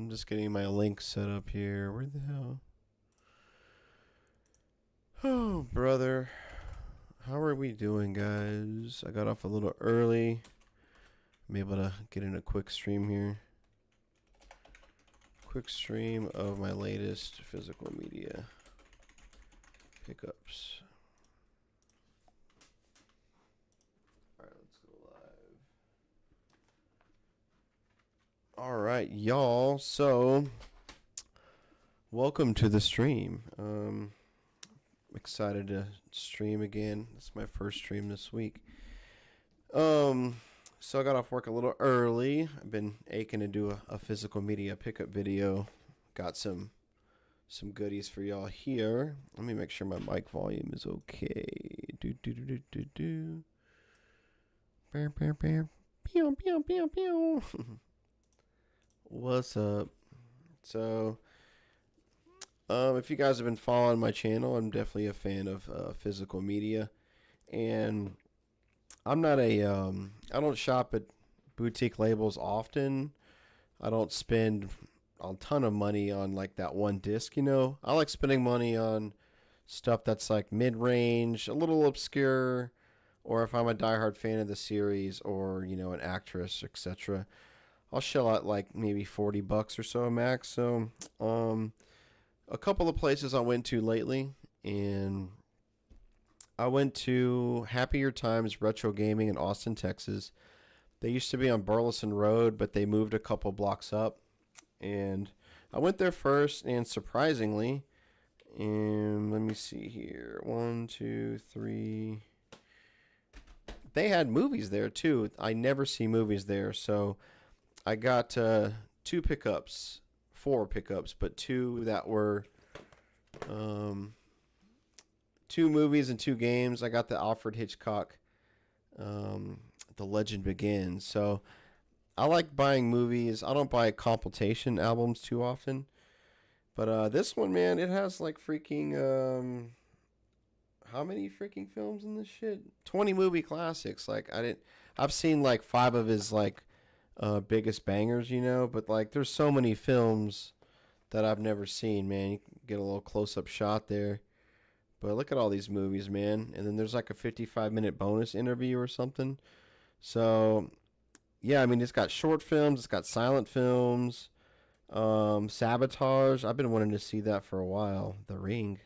I'm just getting my link set up here. Where the hell? Oh, brother. How are we doing, guys? I got off a little early. I'm able to get in a quick stream here. Quick stream of my latest physical media pickups. Alright, let's go live. Alright, y'all. So, welcome to the stream. I'm excited to stream again. It's my first stream this week. So I got off work a little early. I've been aching to do a physical media pickup video. Got some goodies for y'all here. Let me make sure my mic volume is okay. Bam, bam, bam. Pew, pew, pew, pew. What's up? So, if you guys have been following my channel, I'm definitely a fan of physical media, and I'm not I don't shop at boutique labels often. I don't spend a ton of money on like that one disc, you know. I like spending money on stuff that's like mid-range, a little obscure, or if I'm a diehard fan of the series or, you know, an actress, etc. I'll shell out like maybe $40 or so max. So, a couple of places I went to lately, and I went to Happier Times Retro Gaming in Austin, Texas. They used to be on Burleson Road, but they moved a couple blocks up. And I went there first, and surprisingly, and let me see here. 1, 2, 3. They had movies there, too. I never see movies there, so I got 4 pickups, but 2 that were 2 movies and 2 games. I got the Alfred Hitchcock, The Legend Begins. So I like buying movies. I don't buy compilation albums too often. But this one, man, it has like freaking, how many freaking films in this shit? 20 movie classics. Like, I've seen like 5 of his like biggest bangers, you know, but like there's so many films that I've never seen, man. You can get a little close-up shot there. But look at all these movies, man. And then there's like a 55-minute bonus interview or something. So, yeah, I mean, it's got short films. It's got silent films. Sabotage. I've been wanting to see that for a while. The Ring.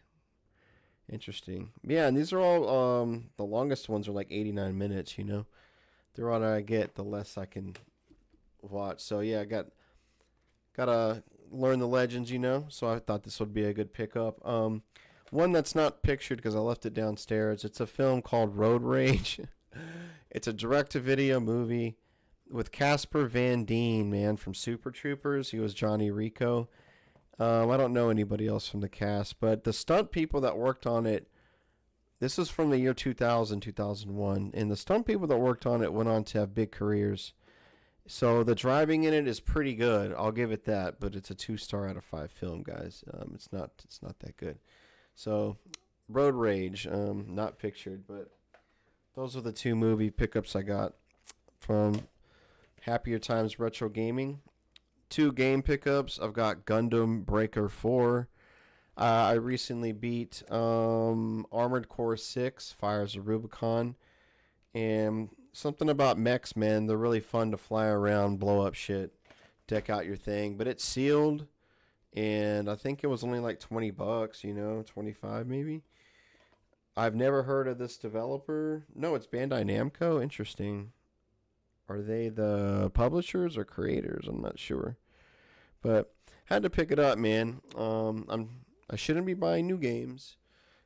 Interesting. Yeah, and these are all, the longest ones are like 89 minutes, you know. The older I get, the less I can watch. So, yeah, I gotta learn the legends, you know. So I thought this would be a good pickup. One that's not pictured because I left it downstairs. It's a film called Road Rage. It's a direct-to-video movie with Casper Van Dien, man, from Super Troopers. He was Johnny Rico. I don't know anybody else from the cast, but the stunt people that worked on it, this is from the year 2000, 2001, and the stunt people that worked on it went on to have big careers. So the driving in it is pretty good. I'll give it that, but it's a 2-star out of 5 film, guys. It's not that good. So, Road Rage, not pictured, but those are the 2 movie pickups I got from Happier Times Retro Gaming. 2 game pickups. I've got Gundam Breaker 4. I recently beat Armored Core 6, Fires of Rubicon. And something about mechs, man. They're really fun to fly around, blow up shit, deck out your thing. But it's sealed. And I think it was only like $20, you know, 25 maybe. I've never heard of this developer. No, it's Bandai Namco. Interesting. Are they the publishers or creators? I'm not sure. But had to pick it up, man. I shouldn't be buying new games.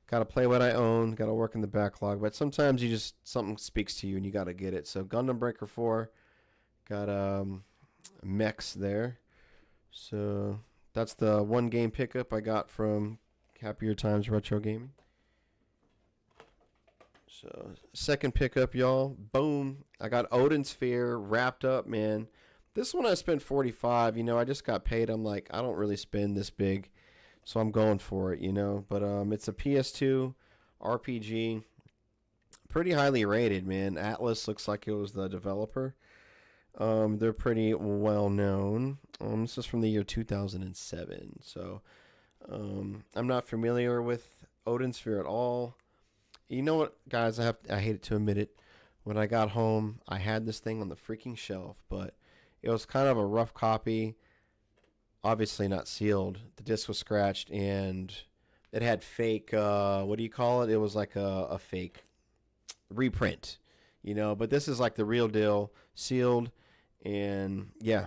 Got to play what I own. Got to work in the backlog. But sometimes something speaks to you and you got to get it. So Gundam Breaker 4 got mechs there. So that's the 1 game pickup I got from Happier Times Retro Gaming. So, second pickup, y'all. Boom. I got Odin Sphere wrapped up, man. This one I spent $45. You know, I just got paid. I'm like, I don't really spend this big, so I'm going for it, you know. But it's a PS2 RPG. Pretty highly rated, man. Atlas looks like it was the developer. They're pretty well known. This is from the year 2007. So I'm not familiar with Odin Sphere at all. You know what, guys? I hate to admit it. When I got home, I had this thing on the freaking shelf, but it was kind of a rough copy. Obviously not sealed. The disc was scratched, and it had fake. What do you call it? It was like a fake reprint, you know. But this is like the real deal, sealed, and yeah,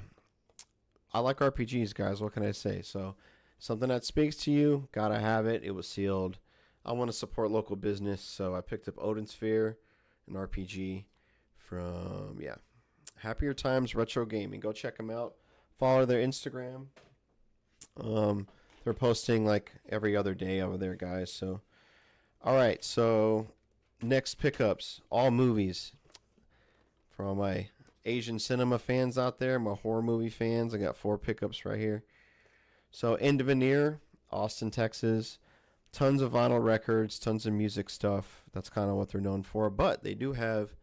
I like RPGs, guys. What can I say? So something that speaks to you, gotta have it. It was sealed. I want to support local business, so I picked up Odin Sphere, an RPG from Happier Times Retro Gaming. Go check them out. Follow their Instagram. Um, they're posting like every other day over there, guys. So, all right. So, next pickups, all movies. For all my Asian cinema fans out there, my horror movie fans, I got 4 pickups right here. So, End of Veneer, Austin, Texas. Tons of vinyl records, tons of music stuff. That's kind of what they're known for. But they do have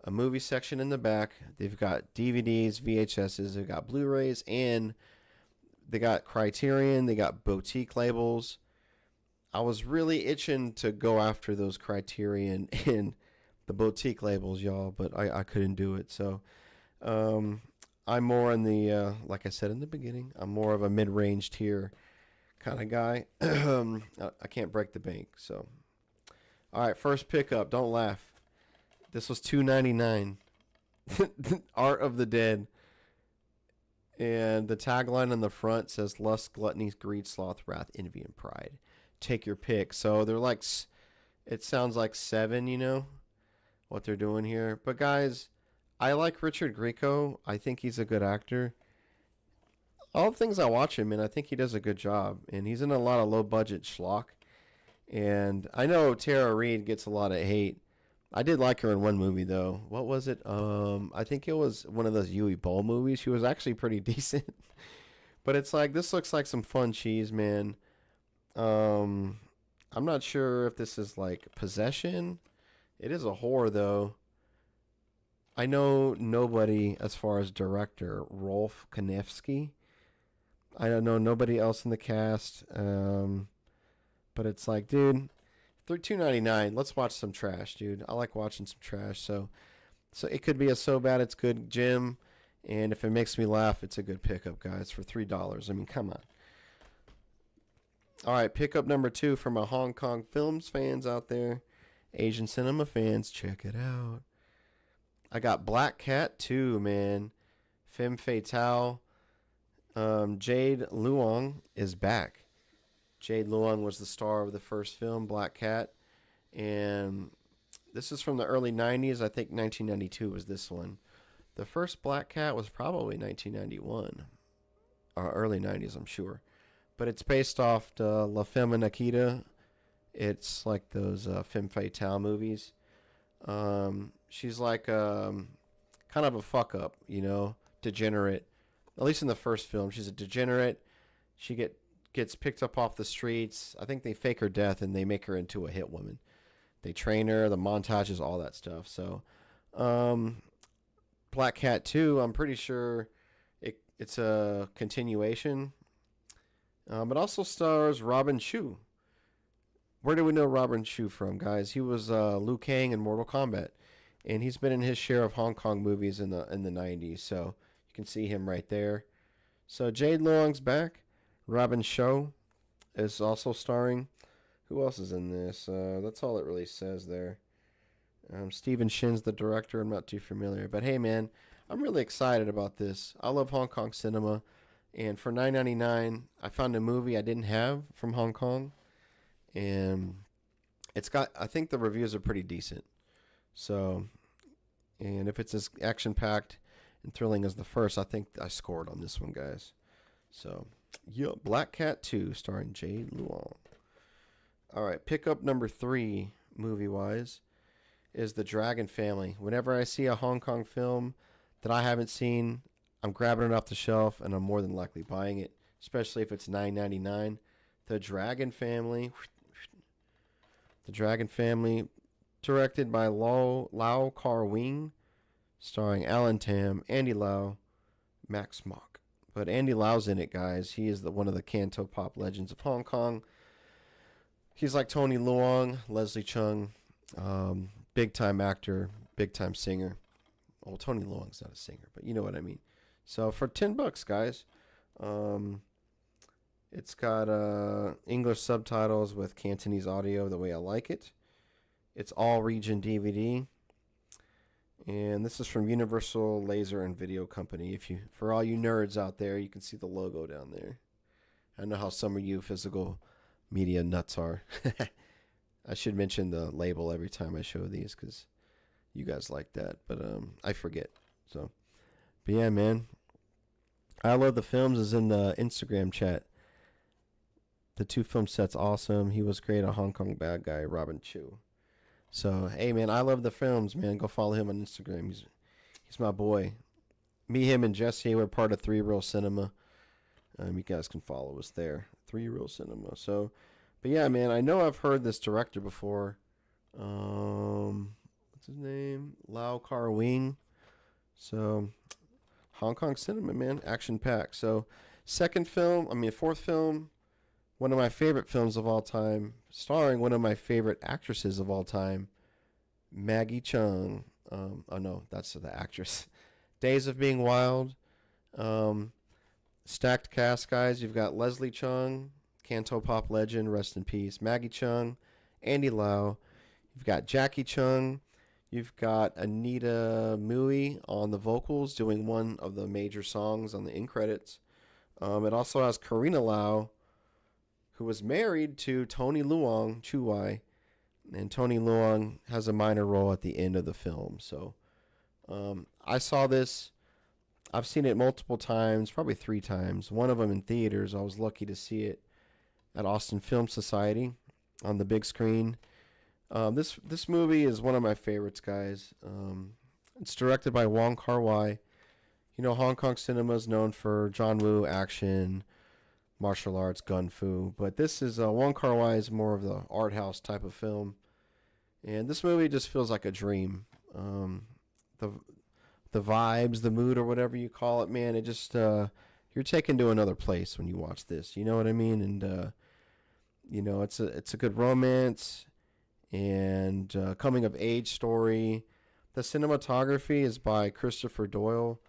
a movie section in the back. They've got DVDs, VHSs, they've got Blu-rays, and they got Criterion. They got boutique labels. I was really itching to go after those Criterion and the boutique labels, y'all, but I couldn't do it. So I'm more in the, like I said in the beginning, I'm more of a mid-range tier kind of guy. I can't break the bank. So, all right, first pickup. Don't laugh. This was $2.99. Art of the Dead, and the tagline on the front says "Lust, gluttony, greed, sloth, wrath, envy, and pride. Take your pick." So they're like, it sounds like 7. You know what they're doing here. But guys, I like Richard Grieco. I think he's a good actor. All the things I watch him in, I think he does a good job. And he's in a lot of low-budget schlock. And I know Tara Reid gets a lot of hate. I did like her in one movie, though. What was it? I think it was one of those Yui Bowl movies. She was actually pretty decent. But it's like, this looks like some fun cheese, man. I'm not sure if this is like Possession. It is a horror, though. I know nobody as far as director, Rolf Kanefsky. I don't know nobody else in the cast, but it's like, dude, $2.99. Let's watch some trash, dude. I like watching some trash. So it could be a so bad it's good gym, and if it makes me laugh, it's a good pickup, guys. For $3. I mean, come on. All right, pickup number 2 for my Hong Kong films fans out there, Asian cinema fans. Check it out. I got Black Cat 2, man. Femme Fatale. Jade Luong is back. Jade Luong was the star of the first film, Black Cat. And this is from the early 90s. I think 1992 was this one. The first Black Cat was probably 1991. Or early 90s, I'm sure. But it's based off the La Femme Nikita. It's like those Femme Fatale movies. She's like kind of a fuck up, you know, degenerate. At least in the first film, she's a degenerate. She gets picked up off the streets. I think they fake her death and they make her into a hit woman. They train her, the montages, all that stuff. So, Black Cat 2, I'm pretty sure it's a continuation. It also stars Robin Shou. Where do we know Robin Shou from, guys? He was Liu Kang in Mortal Kombat, and he's been in his share of Hong Kong movies in the 90s. So you can see him right there. So Jade Luong's back. Robin Shou is also starring. Who else is in this? That's all it really says there. Stephen Shin's the director. I'm not too familiar, but hey, man, I'm really excited about this. I love Hong Kong cinema, and for $9.99, I found a movie I didn't have from Hong Kong, and I think the reviews are pretty decent. So, and if it's as action-packed and thrilling as the first, I think I scored on this one, guys. So, yeah, Black Cat 2 starring Jade Luong. All right, pickup number 3, movie-wise, is The Dragon Family. Whenever I see a Hong Kong film that I haven't seen, I'm grabbing it off the shelf, and I'm more than likely buying it, especially if it's $9.99. The Dragon Family. The Dragon Family, directed by Lau Kar Wing, starring Alan Tam, Andy Lau, Max Mock. But Andy Lau's in it, guys. He is one of the Canto pop legends of Hong Kong. He's like Tony Luong, Leslie Chung, big time actor, big time singer. Well, Tony Luong's not a singer, but you know what I mean. So for $10, guys, it's got English subtitles with Cantonese audio the way I like it. It's all region DVD. And this is from Universal Laser and Video Company. For all you nerds out there, you can see the logo down there. I know how some of you physical media nuts are. I should mention the label every time I show these because you guys like that, but I forget. So, but yeah, man, I Love the Films is in the Instagram chat. The 2 film set's awesome. He was great. A Hong Kong bad guy, Robin Chu. So, hey, man, I Love the Films, man. Go follow him on Instagram. He's my boy. Me, him, and Jesse were part of 3 Real Cinema. You guys can follow us there. 3 Real Cinema. So, but yeah, man, I know I've heard this director before. What's his name? Lau Kar Wing. So, Hong Kong cinema, man. Action packed. So, fourth film. One of my favorite films of all time, starring one of my favorite actresses of all time, Maggie Cheung. Oh no, that's the actress. Days of Being Wild. Stacked cast, guys. You've got Leslie Chung, Canto pop legend, rest in peace. Maggie Cheung, Andy Lau. You've got Jackie Chung. You've got Anita Mui on the vocals, doing one of the major songs on the end credits. It also has Karina Lau, who was married to Tony Luong, Chu Wai, and Tony Luong has a minor role at the end of the film. So I saw this. I've seen it multiple times, probably 3 times. One of them in theaters. I was lucky to see it at Austin Film Society on the big screen. This movie is one of my favorites, guys. It's directed by Wong Kar-wai. You know, Hong Kong cinema is known for John Woo action, martial arts, gun fu, but this is Wong Kar-wai is more of the art house type of film, and this movie just feels like a dream. The vibes, the mood, or whatever you call it, man, it just you're taken to another place when you watch this. You know what I mean? And you know, it's a good romance and coming of age story. The cinematography is by Christopher Doyle.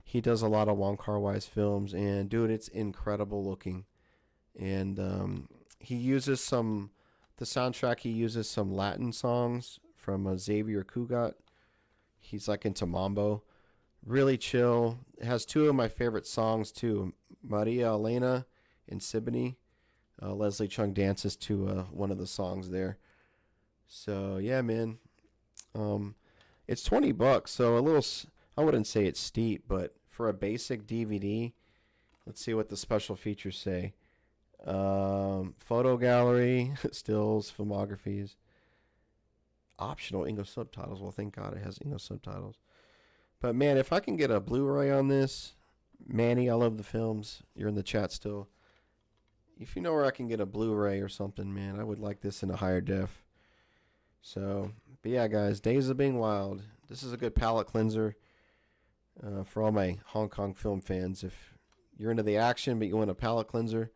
He does a lot of Wong Kar-wai's films, and dude, it's incredible looking. And the soundtrack, he uses some Latin songs from Xavier Cugat. He's like into mambo. Really chill. It has 2 of my favorite songs too, Maria Elena and Siboney. Leslie Chung dances to one of the songs there. So yeah, man. It's $20, so a little. I wouldn't say it's steep, but for a basic DVD, let's see what the special features say. Photo gallery, stills, filmographies, optional English subtitles. Well, thank God it has English subtitles. But man, if I can get a Blu-ray on this, Manny, I Love the Films. You're in the chat still. If you know where I can get a Blu-ray or something, man, I would like this in a higher def. So, but yeah, guys, Days of Being Wild. This is a good palate cleanser. For all my Hong Kong film fans, if you're into the action but you want a palate cleanser,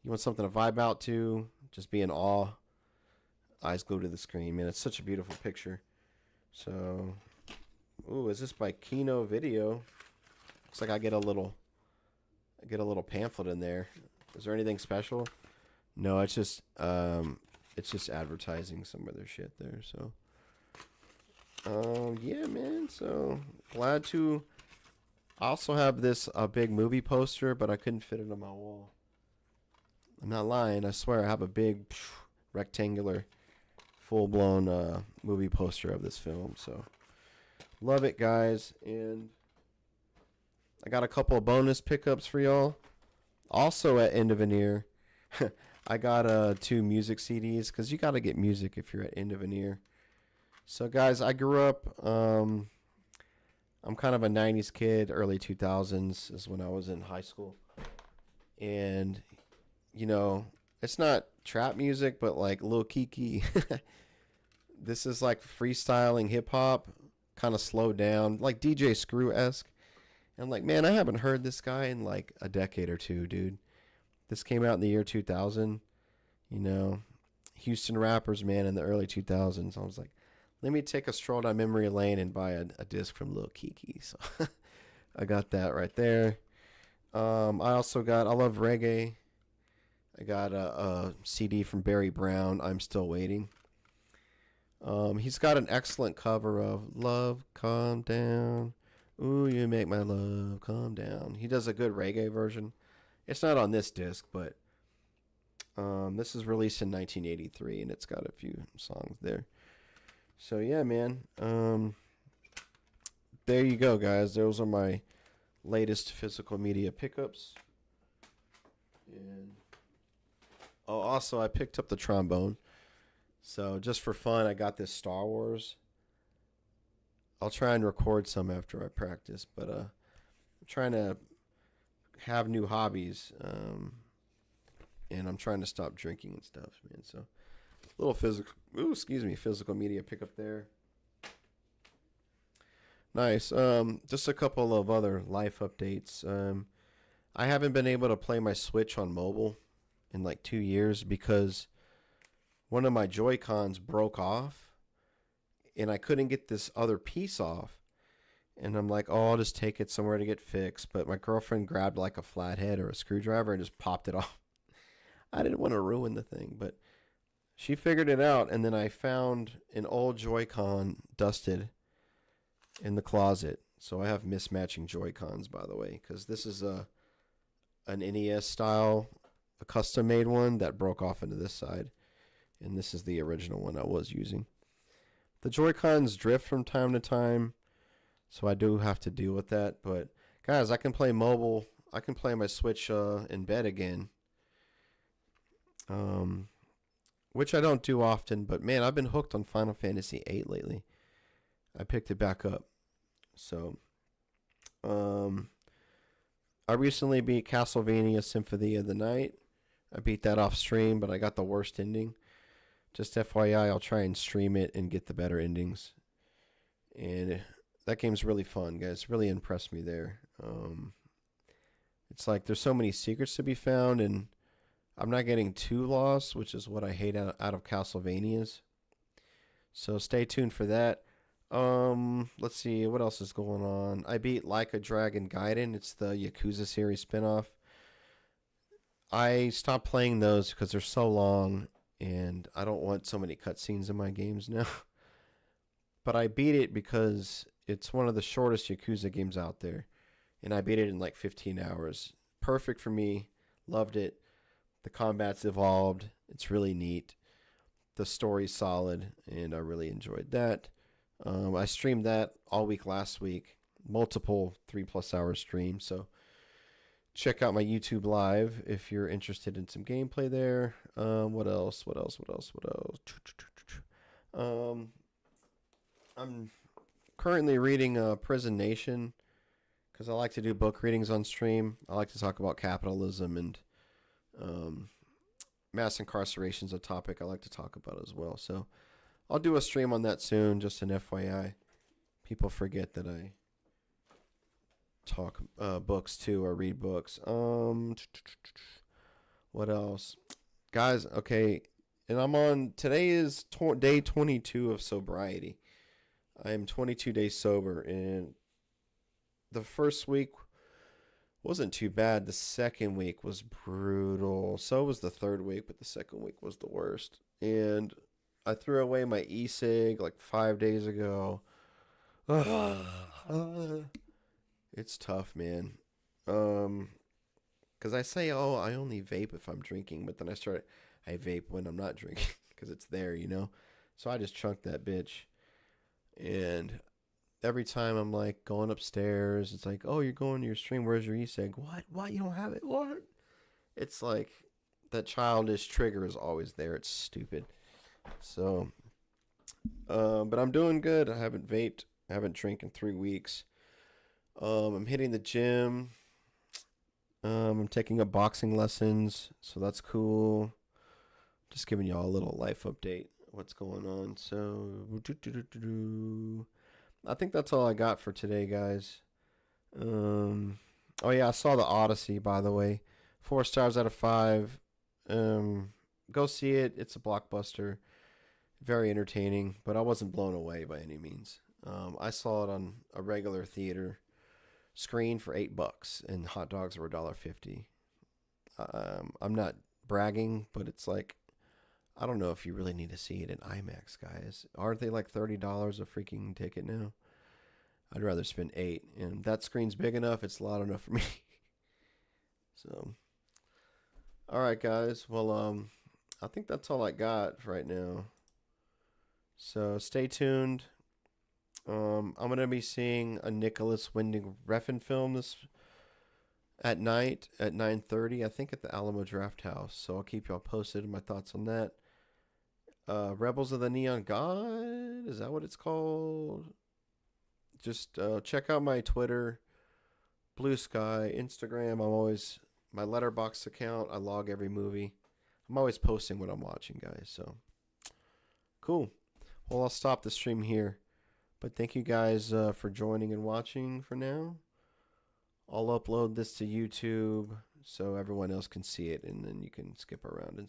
you want something to vibe out to, just be in awe, eyes glued to the screen, man. It's such a beautiful picture. So, ooh, is this by Kino Video? Looks like I get a little pamphlet in there. Is there anything special? No, it's just advertising some of their shit there. So. Yeah, man. So glad to also have this big movie poster, but I couldn't fit it on my wall. I'm not lying. I swear I have a big rectangular, full-blown movie poster of this film. So love it, guys. And I got a couple of bonus pickups for y'all. Also at End of an Ear, I got 2 music CDs because you got to get music if you're at End of an Ear. So, guys, I grew up, I'm kind of a 90s kid. Early 2000s is when I was in high school. And, you know, it's not trap music, but like Lil Kiki. This is like freestyling hip-hop, kind of slowed down, like DJ Screw-esque. And I'm like, man, I haven't heard this guy in like a decade or two, dude. This came out in the year 2000, you know. Houston rappers, man, in the early 2000s. I was like, let me take a stroll down memory lane and buy a disc from Lil Kiki. So I got that right there. I also got, I love reggae. I got a CD from Barry Brown, I'm Still Waiting. He's got an excellent cover of Love Calm Down. Ooh, you make my love calm down. He does a good reggae version. It's not on this disc, but this is released in 1983, and it's got a few songs there. So, yeah, man. There you go, guys. Those are my latest physical media pickups. And also, I picked up the trombone. So, just for fun, I got this Star Wars. I'll try and record some after I practice, but I'm trying to have new hobbies, and I'm trying to stop drinking and stuff, man. So, little physical media pickup there. Nice. Just a couple of other life updates. I haven't been able to play my Switch on mobile in like 2 years because one of my Joy-Cons broke off. And I couldn't get this other piece off. And I'm like, oh, I'll just take it somewhere to get fixed. But my girlfriend grabbed like a flathead or a screwdriver and just popped it off. I didn't want to ruin the thing, but she figured it out. And then I found an old Joy-Con dusted in the closet. So I have mismatching Joy-Cons, by the way, because this is an NES style, a custom made one that broke off into this side. And this is the original one I was using. The Joy-Cons drift from time to time, so I do have to deal with that. But, guys, I can play mobile. I can play my Switch in bed again, which I don't do often. But, man, I've been hooked on Final Fantasy VIII lately. I picked it back up. So, I recently beat Castlevania Symphony of the Night. I beat that off stream, but I got the worst ending. Just FYI, I'll try and stream it and get the better endings. And that game's really fun, guys. Really impressed me there. It's like there's so many secrets to be found, and I'm not getting too lost, which is what I hate out of Castlevanias. So stay tuned for that. Let's see, what else is going on? I beat Like a Dragon Gaiden. It's the Yakuza series spinoff. I stopped playing those because they're so long. And I don't want so many cutscenes in my games now. But I beat it because it's one of the shortest Yakuza games out there. And I beat it in like 15 hours. Perfect for me. Loved it. The combat's evolved. It's really neat. The story's solid. And I really enjoyed that. I streamed that all week last week. Multiple 3+ hour streams. So check out my YouTube live if you're interested in some gameplay there. What else? I'm currently reading Prison Nation because I like to do book readings on stream. I like to talk about capitalism and mass incarceration is a topic I like to talk about as well. So I'll do a stream on that soon, just an FYI. People forget that I talk books too, or read books. What else, guys? Okay, and I'm on. Today is day 22 of sobriety. I am 22 days sober, and the first week wasn't too bad. The second week was brutal. So was the third week, but the second week was the worst. And I threw away my e-cig like 5 days ago. It's tough, man. Because I say, oh, I only vape if I'm drinking, but then I vape when I'm not drinking because it's there, you know? So I just chunked that bitch. And every time I'm like going upstairs, it's like, oh, you're going to your stream. Where's your e-cig? What? You don't have it? What? It's like that childish trigger is always there. It's stupid. So, but I'm doing good. I haven't vaped. I haven't drank in 3 weeks. I'm hitting the gym. I'm taking up boxing lessons, so that's cool. Just giving y'all a little life update. What's going on? So, I think that's all I got for today, guys. Um, oh yeah, I saw the Odyssey, by the way. 4 stars out of 5. Um, Go see it. It's a blockbuster. Very entertaining, but I wasn't blown away by any means. I saw it on a regular theater screen for $8, and hot dogs were $1.50. I'm not bragging, but it's like I don't know if you really need to see it in IMAX, guys. Aren't they like $30 a freaking ticket now? I'd rather spend 8, and that screen's big enough. It's loud enough for me. So, all right, guys. Well, I think that's all I got right now. So stay tuned. I'm gonna be seeing a Nicholas Winding Refn film this at night at 9:30. I think at the Alamo Draft House. So I'll keep y'all posted on my thoughts on that. Rebels of the Neon God, is that what it's called? Just check out my Twitter, Blue Sky, Instagram. I'm always my Letterboxd account. I log every movie. I'm always posting what I'm watching, guys. So cool. Well, I'll stop the stream here. But thank you guys for joining and watching for now. I'll upload this to YouTube so everyone else can see it, and then you can skip around and